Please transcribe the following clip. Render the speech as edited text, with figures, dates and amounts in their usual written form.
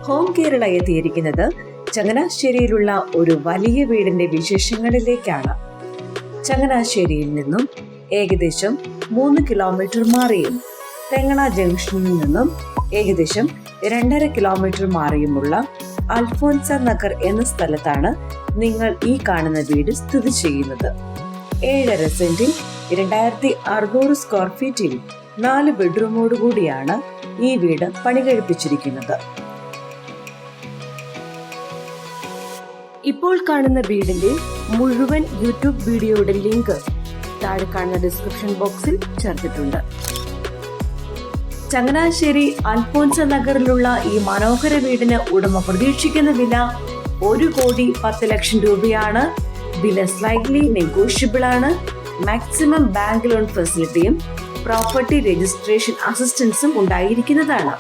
Home Kerala എത്തിയിരിക്കുന്നത് ചങ്ങനാശ്ശേരിയിലുള്ള ഒരു വലിയ വീടിന്റെ വിശേഷങ്ങളിലേക്കാണ്. ചങ്ങനാശ്ശേരിയിൽ നിന്നും ഏകദേശം 3 കിലോമീറ്റർ മാറിയും തെങ്ങണ ജംഗ്ഷനിൽ നിന്നും ഏകദേശം 2.5 കിലോമീറ്റർ മാറിയുമുള്ള അൽഫോൻസ നഗർ എന്ന സ്ഥലത്താണ് നിങ്ങൾ ഈ കാണുന്ന വീട് സ്ഥിതി ചെയ്യുന്നത്. 7.5 സെന്റിൽ 2600 സ്ക്വയർ ഫീറ്റിൽ 4 ബെഡ്റൂമോട് കൂടിയാണ് ഈ വീട് പണി കഴിപ്പിച്ചിരിക്കുന്നത്. ഇപ്പോൾ കാണുന്ന വീടിന്റെ മുഴുവൻ യൂട്യൂബ് വീഡിയോയുടെ ലിങ്ക് താഴെ കാണുന്ന ഡിസ്ക്രിപ്ഷൻ ബോക്സിൽ ചേർത്തിട്ടുണ്ട്. ചങ്ങനാശ്ശേരി അൽഫോൻസ നഗറിലുള്ള ഈ മനോഹര വീടിന് ഉടമ പ്രതീക്ഷിക്കുന്ന വില 1,10,00,000 രൂപയാണ്. വില സ്ലൈറ്റ്ലി നെഗോഷ്യബിൾ ആണ്. മാക്സിമം ബാങ്ക് ലോൺ ഫെസിലിറ്റിയും പ്രോപ്പർട്ടി രജിസ്ട്രേഷൻ അസിസ്റ്റൻസും ഉണ്ടായിരിക്കുന്നതാണ്.